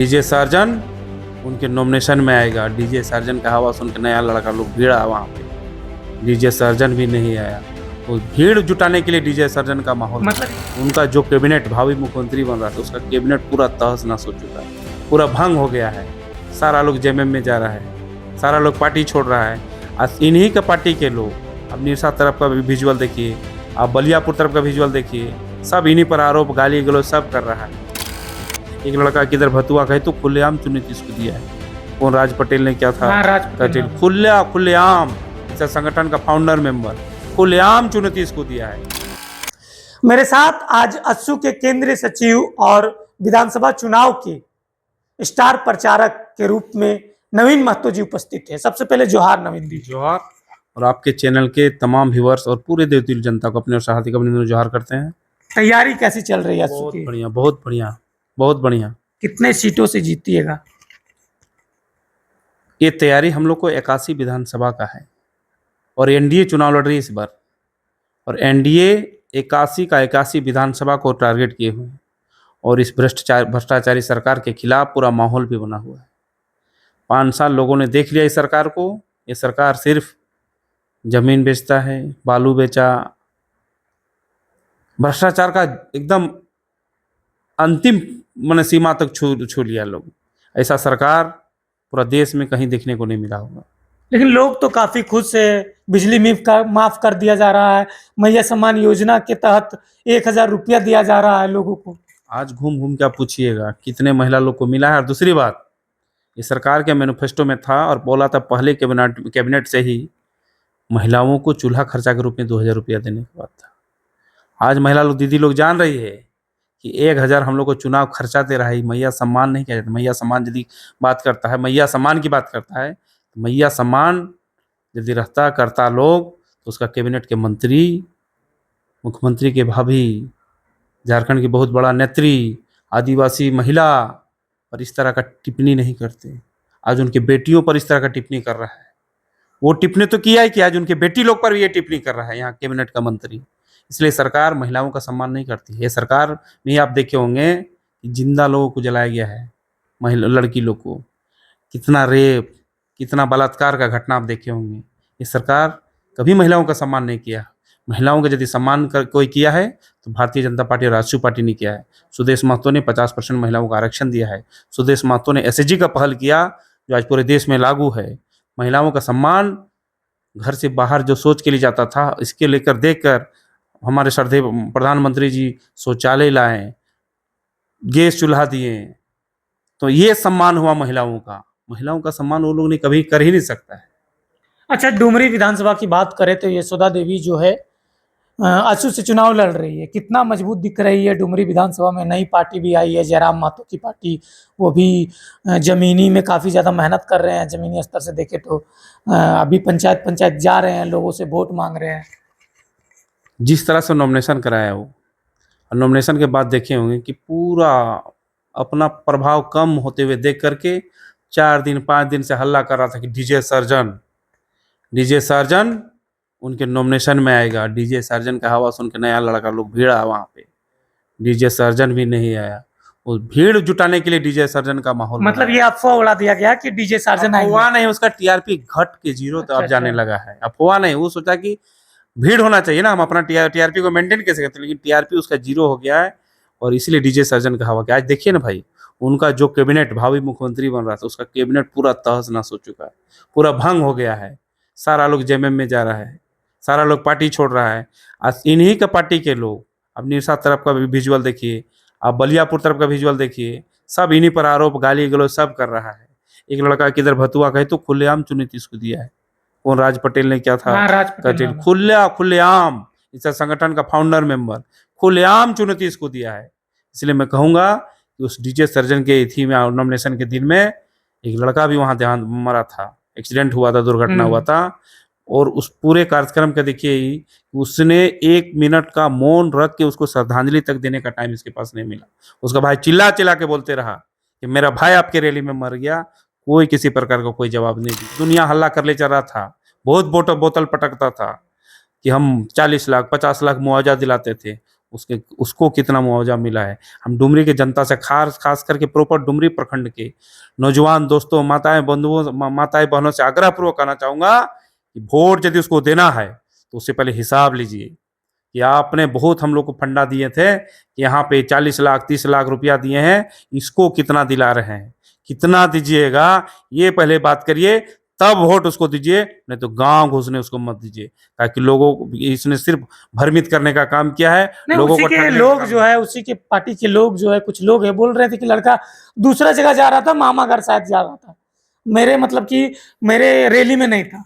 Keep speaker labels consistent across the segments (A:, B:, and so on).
A: DJ surgeon उनके nomination में आएगा। डीजे सर्जन का हवा सुन के नया लड़का लोग भीड़ा वहाँ पे। डीजे सर्जन भी नहीं आया। वो भीड़ जुटाने के लिए डीजे सर्जन का माहौल,
B: मतलब
A: उनका जो कैबिनेट भावी मुख्यमंत्री बन रहा था उसका कैबिनेट पूरा तहस नहस हो चुका है, पूरा भंग हो गया है। सारा लोग जेएमएम में जा रहा है, सारा लोग पार्टी छोड़ रहा है। आज इन्हीं का पार्टी के लोग, अब निरसा तरफ का विजुअल देखिए, आप बलियापुर तरफ का विजुअल देखिए, सब इन्हीं पर आरोप गाली गलौज सब कर रहा है। एक लड़का किधर भतुआ कहे तो खुलेआम चुनौती इसको दिया है। कौन राज पटेल ने क्या था,
B: हाँ, राज पटेल ने।
A: खुलेआम इस संगठन का फाउंडर मेंबर, खुलेआम चुनौती इसको दिया है।
B: मेरे साथ आज अस्सू के केंद्रीय सचिव और विधानसभा चुनाव के स्टार प्रचारक के रूप में नवीन महतो जी उपस्थित है। सबसे पहले जोहार नवीन जी।
A: जोहार। और आपके चैनल के तमाम व्यूअर्स और पूरे देवतुल्य जनता को अपने और हार्दिक अभिनंदन जोहार करते हैं।
B: तैयारी कैसी चल रही है अस्सू
A: बहुत
B: की?
A: बढ़िया, बहुत बढ़िया, बहुत बढ़िया।
B: कितने सीटों से जीतिएगा?
A: ये तैयारी हम लोग को 81 विधानसभा का है और एनडीए चुनाव लड़ रही है इस बार, और एनडीए 81 का 81 विधानसभा को टारगेट किए हुए हैं। और इस भ्रष्टाचारी सरकार के खिलाफ पूरा माहौल भी बना हुआ है। 5 साल लोगों ने देख लिया इस सरकार को। ये सरकार सिर्फ जमीन बेचता है, बालू बेचा, भ्रष्टाचार का एकदम अंतिम मन सीमा तक छू लिया लोग। ऐसा सरकार पूरा देश में कहीं देखने को नहीं मिला होगा।
B: लेकिन लोग तो काफी खुश है, बिजली माफ कर दिया जा रहा है, मैया सम्मान योजना के तहत 1000 रुपया दिया जा रहा है लोगों को।
A: आज घूम घूम के आप पूछिएगा कितने महिला लोग को मिला है। और दूसरी बात, ये सरकार के मैनिफेस्टो में था और बोला था पहले कैबिनेट से ही महिलाओं को चूल्हा खर्चा के रूप में 2000 रुपया देने की बात था। आज महिला लोग, दीदी लोग जान रही है कि 1000 हम लोग को चुनाव खर्चा दे रहा है। मैया सम्मान नहीं किया जाता। मैया सम्मान यदि बात करता है, मैया सम्मान की बात करता है, तो मैया सम्मान यदि रहता करता लोग तो उसका कैबिनेट के मंत्री, मुख्यमंत्री के भाभी, झारखंड की बहुत बड़ा नेत्री, आदिवासी महिला पर इस तरह का टिप्पणी नहीं करते। आज उनके बेटियों पर इस तरह का टिप्पणी कर रहा है। वो टिप्पणी तो किया है कि आज उनके बेटी लोग पर भी ये टिप्पणी कर रहा है यहाँ कैबिनेट का मंत्री। इसलिए सरकार महिलाओं का सम्मान नहीं करती है। ये सरकार में आप देखे होंगे कि जिंदा लोगों को जलाया गया है, महिला लड़की लोग को, कितना रेप, कितना बलात्कार का घटना आप देखे होंगे। ये सरकार कभी महिलाओं का सम्मान नहीं किया। महिलाओं का यदि सम्मान कोई किया है तो भारतीय जनता पार्टी और राष्ट्रीय पार्टी ने किया है। सुदेश महतो ने 50% महिलाओं को आरक्षण दिया है। सुदेश महतो ने एसएसजी का पहल किया जो आज पूरे देश में लागू है। महिलाओं का सम्मान, घर से बाहर जो सोच के लिए जाता था, इसके लेकर देखकर हमारे श्रद्धेय प्रधानमंत्री जी शौचालय लाए, गैस चूल्हा दिए, तो ये सम्मान हुआ महिलाओं का। महिलाओं का सम्मान वो लोग ने कभी कर ही नहीं सकता है।
B: अच्छा, डुमरी विधानसभा की बात करें तो यशोदा देवी जो है अस्सू से चुनाव लड़ रही है। कितना मजबूत दिख रही है डुमरी विधानसभा में? नई पार्टी भी आई है, जयराम महतो की पार्टी, वो भी जमीनी में काफ़ी ज़्यादा मेहनत कर रहे हैं। ज़मीनी स्तर से देखें तो अभी पंचायत जा रहे हैं, लोगों से वोट मांग रहे हैं।
A: जिस तरह से नॉमिनेशन कराया वो, और नॉमिनेशन के बाद देखे होंगे कि पूरा अपना प्रभाव कम होते हुए देख करके 4 दिन 5 दिन से हल्ला कर रहा था कि डीजे सर्जन उनके नॉमिनेशन में आएगा। डीजे सर्जन का हवा सुन के नया लड़का लोग भीड़ा वहाँ पे। डीजे सर्जन भी नहीं आया। वो भीड़ जुटाने के लिए डीजे सर्जन का माहौल,
B: मतलब ये अफवाह उड़ा दिया गया कि डीजे सर्जन आएंगे।
A: अफवाह नहीं, उसका टीआरपी घट के 0 तो अब जाने लगा है। अफवाह नहीं, वो सोचा कि भीड़ होना चाहिए ना, हम अपना टीआरपी को मेंटेन कैसे करते हैं, लेकिन टीआरपी उसका 0 हो गया है और इसलिए डीजे सर्जन का हवा। आज देखिए ना भाई, उनका जो कैबिनेट भावी मुख्यमंत्री बन रहा था उसका कैबिनेट पूरा तहस नहस हो चुका है, पूरा भंग हो गया है। सारा लोग जेएमएम में जा रहा है, सारा लोग पार्टी छोड़ रहा है। आज इन्हीं का पार्टी के लोग, अब निरसा तरफ का विजुअल देखिए, आप बलियापुर तरफ का विजुअल देखिए, सब इन्हीं पर आरोप गाली गलौज सब कर रहा है। एक लड़का किधर भतुआ कहे तो खुलेआम चुनौती इसको दिया है। कौन राज पटेल ने क्या था,
B: हाँ, राज पटेल ने।
A: खुलेआम इस संगठन का फाउंडर मेंबर, खुलेआम चुनौती इसको दिया है। इसलिए मैं कहूँगा कि उस डीजे सर्जन के थी में नॉमिनेशन के दिन में एक लड़का भी वहाँ देहांत मरा था, एक्सीडेंट हुआ था, दुर्घटना हुआ था। और उस पूरे कार्यक्रम का देखिए ही, उसने 1 मिनट का मौन रख के उसको श्रद्धांजलि तक देने का टाइम इसके पास नहीं मिला। उसका भाई चिल्ला चिल्ला के बोलते रहा कि मेरा भाई आपके रैली में मर गया, कोई किसी प्रकार का कोई जवाब नहीं दिया। दुनिया हल्ला कर ले चल रहा था, बहुत बोतल पटकता था कि हम 40 लाख 50 लाख मुआवजा दिलाते थे। उसके उसको कितना मुआवजा मिला है। हम डुमरी की जनता से खास करके प्रॉपर डुमरी प्रखंड के नौजवान दोस्तों, माताएं बंधुओं, माताएं बहनों से आग्रह पूर्वक कहना चाहूंगा कि वोट यदि उसको देना है तो उससे पहले हिसाब लीजिए कि आपने बहुत हम लोग को फंडा दिए थे कि यहाँ पे 40 लाख 30 लाख रुपया दिए हैं, इसको कितना दिला रहे हैं, कितना दीजिएगा, ये पहले बात करिए, तब वोट उसको दीजिए, नहीं तो गांव घुसने उसको मत दीजिए। ताकि लोगों को, इसने सिर्फ भ्रमित करने का काम किया है,
B: नहीं,
A: लोगों
B: उसी
A: को
B: के
A: ठगने का
B: लोग
A: काम
B: जो
A: किया है।
B: है, उसी के पार्टी के लोग जो है, कुछ लोग है बोल रहे थे कि लड़का दूसरा जगह जा रहा था, मामा घर शायद जा रहा था, मेरे मतलब कि मेरे रैली में नहीं था।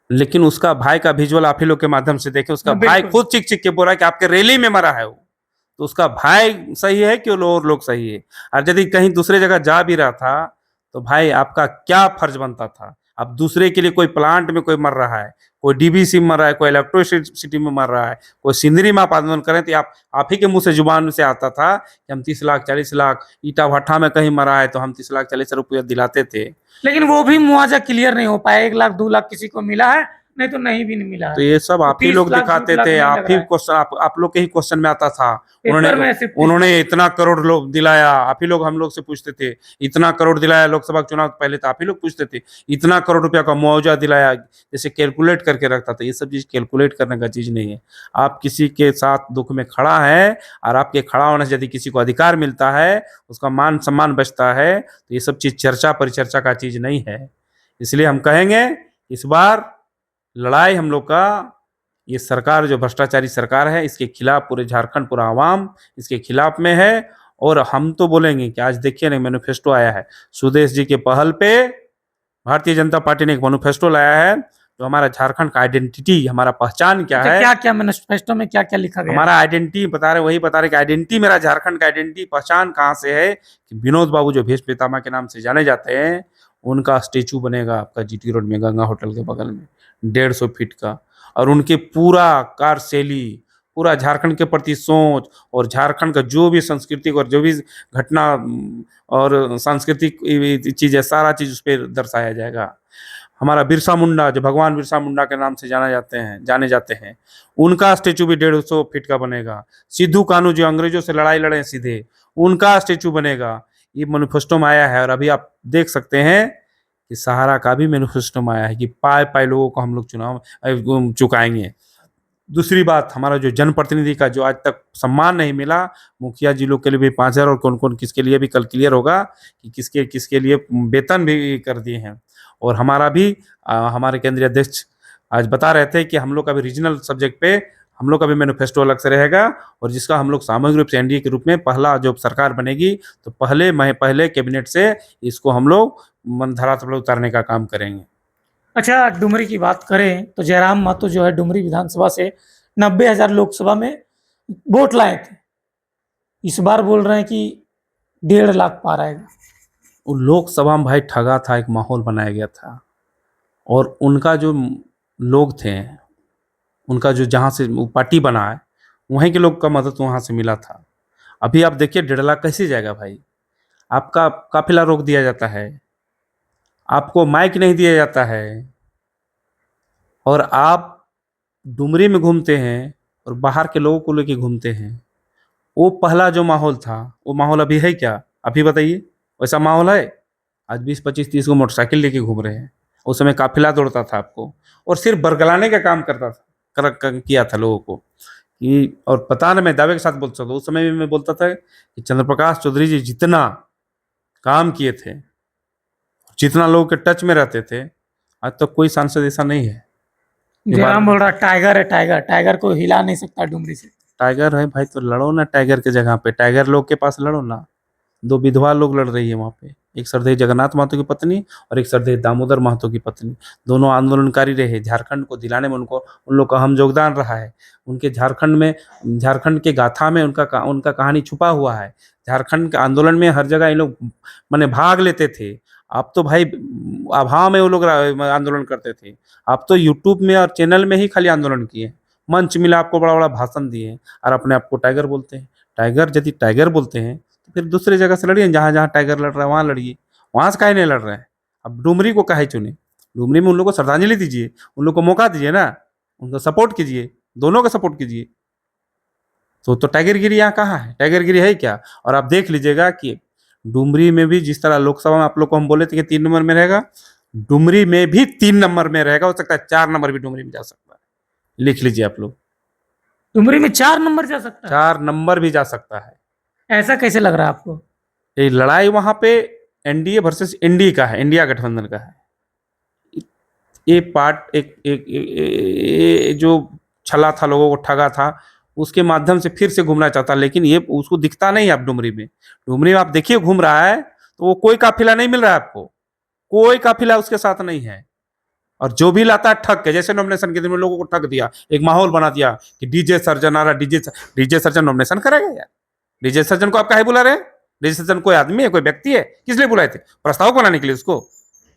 A: लेकिन उसका भाई का विजुअल आप ही लोग के माध्यम से देखे, उसका
B: हाँ,
A: भाई
B: बिल्कुल।
A: खुद चिक चिक के बोला कि आपके रैली में मरा है वो। तो उसका भाई सही है कि और लोग सही है? और यदि कहीं दूसरे जगह जा भी रहा था तो भाई आपका क्या फर्ज बनता था? अब दूसरे के लिए कोई प्लांट में कोई मर रहा है, कोई डीबीसी में मर रहा है, कोई इलेक्ट्रिसिटी में मर रहा है, कोई सिंदरी में आप आंदोलन करें, तो आप ही के मुंह से जुबान से आता था कि हम 30 लाख 40 लाख, ईटा भट्ठा में कहीं मरा है तो हम 30 लाख 40 रुपया दिलाते थे।
B: लेकिन वो भी मुआवजा क्लियर नहीं हो पाया, 1 लाख 2 लाख किसी को मिला है, नहीं तो नहीं भी नहीं मिला
A: तो
B: है।
A: ये सब
B: तो
A: आप ही
B: तीस
A: लोग
B: लाख 20
A: दिखाते
B: लाख
A: थे,
B: नहीं
A: आप
B: लग
A: ही
B: रहा है,
A: क्वेश्चन, आप लोग के ही क्वेश्चन में आता था। उन्होंने
B: पेपर में सिर्फ 30
A: उन्होंने
B: लाख।
A: इतना करोड़ लोग दिलाया, आप ही लोग हम लोग से पूछते थे, इतना करोड़ दिलाया लोकसभा चुनाव पहले, तो आप ही लोग पूछते थे, इतना करोड़ रुपया का मुआवजा दिलाया, जैसे कैलकुलेट करके रखता था। ये सब चीज कैलकुलेट करने का चीज नहीं है। आप किसी के साथ दुख में खड़ा है और आपके खड़ा होने से यदि किसी को अधिकार मिलता है, उसका मान सम्मान बचता है, तो ये सब चीज चर्चा परिचर्चा का चीज नहीं है। इसलिए हम कहेंगे, इस बार लड़ाई हम लोग का, ये सरकार जो भ्रष्टाचारी सरकार है, इसके खिलाफ पूरे झारखंड, पूरा आवाम इसके खिलाफ में है। और हम तो बोलेंगे कि आज देखिए ना, मैनिफेस्टो आया है सुदेश जी के पहल पे, भारतीय जनता पार्टी ने एक मैनिफेस्टो लाया है, जो हमारा झारखंड का आइडेंटिटी, हमारा पहचान क्या
B: अच्छा,
A: है,
B: क्या क्या मैनिफेस्टो में क्या क्या लिखा गया है?
A: हमारा आइडेंटिटी बता रहे, वही बता रहे कि आइडेंटिटी, मेरा झारखंड का आइडेंटिटी पहचान कहाँ से है कि विनोद बाबू जो भेष पितामह के नाम से जाने जाते हैं, उनका स्टेचू बनेगा आपका जीटी रोड में, गंगा होटल के बगल में, 150 फीट का। और उनके पूरा कार्यशैली, पूरा झारखंड के प्रति सोच, और झारखंड का जो भी सांस्कृतिक और जो भी घटना और सांस्कृतिक चीज है, सारा चीज उस पर दर्शाया जाएगा। हमारा बिरसा मुंडा, जो भगवान बिरसा मुंडा के नाम से जाने जाते हैं, उनका स्टेचू भी 150 फीट का बनेगा। सिद्धू कानू जो अंग्रेजों से लड़ाई लड़े सीधे, उनका स्टेचू बनेगा। ये मैनिफेस्टो में आया है। और अभी आप देख सकते हैं कि सहारा का भी मैनिफेस्टो में आया है कि पाए पाए लोगों को हम लोग चुनाव चुकाएंगे। दूसरी बात, हमारा जो जनप्रतिनिधि का जो आज तक सम्मान नहीं मिला, मुखिया जी लोग के लिए भी 5,000, और कौन कौन किसके लिए भी कल क्लियर होगा कि किसके किसके लिए वेतन भी कर दिए हैं। और हमारा भी हमारे केंद्रीय अध्यक्ष आज बता रहे थे कि हम लोग का भी रीजनल सब्जेक्ट पे हम लोग का भी मैनिफेस्टो अलग से रहेगा, और जिसका हम लोग सामूहिक रूप से एनडीए के रूप में पहला जो सरकार बनेगी, तो पहले कैबिनेट से इसको हम लोग धरातल पर उतारने का काम करेंगे।
B: अच्छा, डुमरी की बात करें तो जयराम महतो जो है डुमरी विधानसभा से 90,000 लोकसभा में वोट लाए थे। इस बार बोल रहे हैं कि 1.5 लाख पार आएगा।
A: वो लोकसभा में भाई ठगा था, एक माहौल बनाया गया था, और उनका जो लोग थे, उनका जो जहाँ से वो पार्टी बना है, वहीं के लोग का मदद वहाँ से मिला था। अभी आप देखिए 1.5 लाख कैसे जाएगा भाई? आपका काफिला रोक दिया जाता है, आपको माइक नहीं दिया जाता है, और आप डुमरी में घूमते हैं और बाहर के लोगों को लेके घूमते हैं। वो पहला जो माहौल था, वो माहौल अभी है क्या? अभी बताइए, वैसा माहौल है? आज 20 25 30 को मोटरसाइकिल लेके घूम रहे हैं। उस समय काफिला दौड़ता था आपको, और सिर्फ बरगलाने का काम करता था, किया था लोगों को कि, और पता ना, मैं दावे के साथ बोल सकता हूँ, उस समय भी मैं बोलता था कि चंद्रप्रकाश चौधरी जी जितना काम किए थे, जितना लोगों के टच में रहते थे, आज तक कोई सांसद ऐसा नहीं है।
B: जयराम बोल रहा टाइगर है, टाइगर टाइगर को हिला नहीं सकता डुमरी से।
A: टाइगर है भाई, तो लड़ो ना टाइगर के जगह पे, टाइगर लोग के पास लड़ो ना। 2 विधवा लोग लड़ रही है वहाँ पे, एक सरदेही जगन्नाथ महतो की पत्नी और एक सरदेही दामोदर महतो की पत्नी। दोनों आंदोलनकारी रहे, झारखंड को दिलाने में उन लोग का अहम योगदान रहा है। उनके झारखंड के गाथा में उनका कहानी छुपा हुआ है। झारखंड के आंदोलन में हर जगह इन लोग माने भाग लेते थे। अब तो भाई अभाव में वो लोग आंदोलन करते थे। अब तो यूट्यूब में और चैनल में ही खाली आंदोलन किए, मंच मिला आपको, बड़ा बड़ा भाषण दिए, और अपने आप को टाइगर बोलते हैं। टाइगर यदि टाइगर बोलते हैं तो फिर दूसरे जगह से लड़िए, जहाँ जहाँ टाइगर लड़ रहा है वहाँ लड़िए, वहाँ से काहे नहीं लड़ रहे हैं? अब डुमरी को काहे चुने? डुमरी में उन लोग को श्रद्धांजलि दीजिए, उन लोग को मौका दीजिए ना, उनको सपोर्ट कीजिए, दोनों का सपोर्ट कीजिए। तो टाइगरगिरी यहाँ कहाँ है? टाइगरगिरी है क्या? और आप देख लीजिएगा कि डुमरी में भी जिस तरह लोकसभा में आप लोग को हम बोले थे कि 3 नंबर में रहेगा, डुमरी में भी 3 नंबर में रहेगा। हो सकता है 4 नंबर भी डुमरी में जा सकता है। लिख लीजिए आप लोग,
B: डुमरी में 4 नंबर जा सकता है?
A: 4 नंबर भी जा सकता है।
B: ऐसा कैसे लग रहा है आपको?
A: ये लड़ाई वहां पे एनडीए वर्सेस इंडी का है, इंडिया गठबंधन का है। ये पार्ट एक जो छला था, लोगों को ठगा था, उसके माध्यम से फिर से घूमना चाहता, लेकिन ये उसको दिखता नहीं है। आप डुमरी में आप देखिए घूम रहा है, तो वो कोई काफिला नहीं मिल रहा है आपको, कोई काफिला उसके साथ नहीं है। और जो भी लाता है ठग के, जैसे नॉमिनेशन के दिन में लोगों को ठग दिया, एक माहौल बना दिया कि डीजे सर्जन आ रहा, डीजे सर्जन नॉमिनेशन करेगा यार? डीजे सर्जन को आप काहे बुला रहे हैं? डीजे सर्जन कोई आदमी है, कोई व्यक्ति है? किस लिए बुलाए थे? प्रस्ताव बनाने के लिए उसको।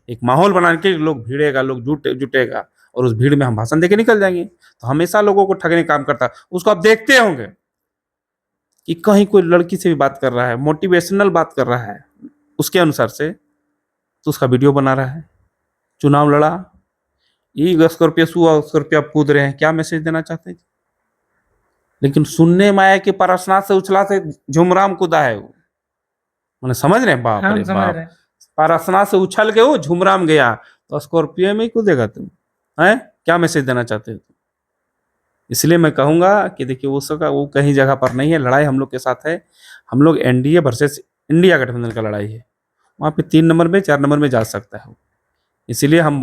A: एक माहौल बनाने के लिए लोग भिड़ेगा, लोग जुटेगा, और उस भीड़ में हम भाषण देके निकल जाएंगे। तो हमेशा लोगों को ठगने का काम करता है। उसको आप देखते होंगे कि कहीं कोई लड़की से भी बात कर रहा है, मोटिवेशनल बात कर रहा है उसके अनुसार से, तो उसका वीडियो बना रहा है। चुनाव लड़ा, ये स्कॉर्पियो कूद रहे हैं, क्या मैसेज देना चाहते हैं? लेकिन सुनने में आया कि पारसनाथ से उछला से झुमराम कूदा है वो। मैंने समझ रहे हैं, बाप
B: हम
A: रे
B: समझ
A: बाप,
B: रहे हैं।
A: पारसनाथ से उछल के वो झुमराम गया, तो स्कॉर्पियो में ही कूदेगा तुम? हैं, क्या मैसेज देना चाहते हो? इसलिए मैं कहूंगा कि देखिए वो कहीं जगह पर नहीं है, लड़ाई हम लोग के साथ है। हम लोग एनडीए वर्सेस इंडिया गठबंधन का लड़ाई है। वहाँ पे 3 नंबर में 4 नंबर में जा सकता है। इसीलिए हम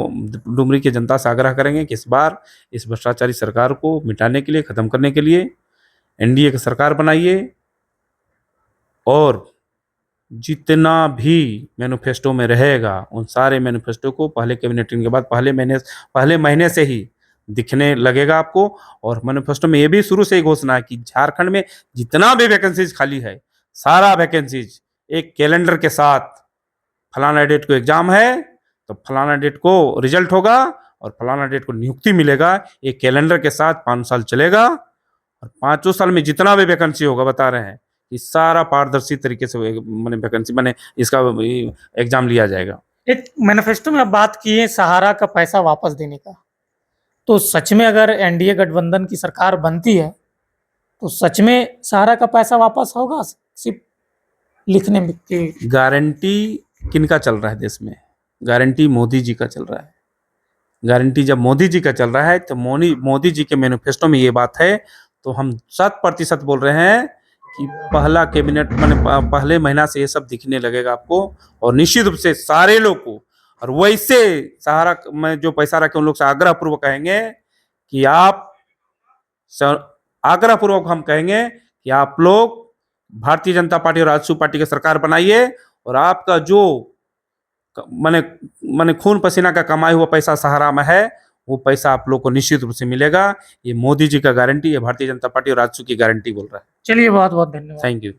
A: डुमरी की जनता से आग्रह करेंगे कि इस बार इस भ्रष्टाचारी सरकार को मिटाने के लिए, खत्म करने के लिए एनडीए की सरकार बनाइए, और जितना भी मैनिफेस्टो में रहेगा उन सारे मैनिफेस्टो को पहले कैबिनेट मीटिंग के बाद पहले महीने से ही दिखने लगेगा आपको। और मैनिफेस्टो में ये भी शुरू से ही घोषणा है कि झारखंड में जितना भी वैकेंसीज खाली है, सारा वैकेंसीज एक कैलेंडर के साथ, फलाना डेट को एग्जाम है तो फलाना डेट को रिजल्ट होगा और फलाना डेट को नियुक्ति मिलेगा, एक कैलेंडर के साथ 5 साल चलेगा। और 5 साल में जितना भी वैकेंसी होगा, बता रहे हैं कि सारा पारदर्शी तरीके से मैंने वैकेंसी मैंने इसका एग्जाम लिया जाएगा।
B: एक मैनिफेस्टो में आप बात किए सहारा का पैसा वापस देने का, तो सच में अगर एनडीए गठबंधन की सरकार बनती है तो सच में सहारा का पैसा वापस होगा? सिर्फ लिखने में कि
A: गारंटी किनका चल रहा है देश में? गारंटी मोदी जी का चल रहा है। गारंटी जब मोदी जी का चल रहा है तो मोदी जी के मैनिफेस्टो में ये बात है, तो हम 100% बोल रहे हैं कि पहला कैबिनेट मैंने पहले महीना से ये सब दिखने लगेगा आपको। और निश्चित रूप से सारे लोग को, और वैसे सहारा में जो पैसा रखे उन लोग से आग्रह पूर्वक कहेंगे कि हम कहेंगे कि आप लोग भारतीय जनता पार्टी और आजसू पार्टी की सरकार बनाइए, और आपका जो मैंने खून पसीना का कमाई हुआ पैसा सहारा में है, वो पैसा आप लोग को निश्चित रूप से मिलेगा। ये मोदी जी का गारंटी है, भारतीय जनता पार्टी और आजसू की गारंटी बोल रहा है।
B: चलिए, बहुत बहुत धन्यवाद।
A: Thank you.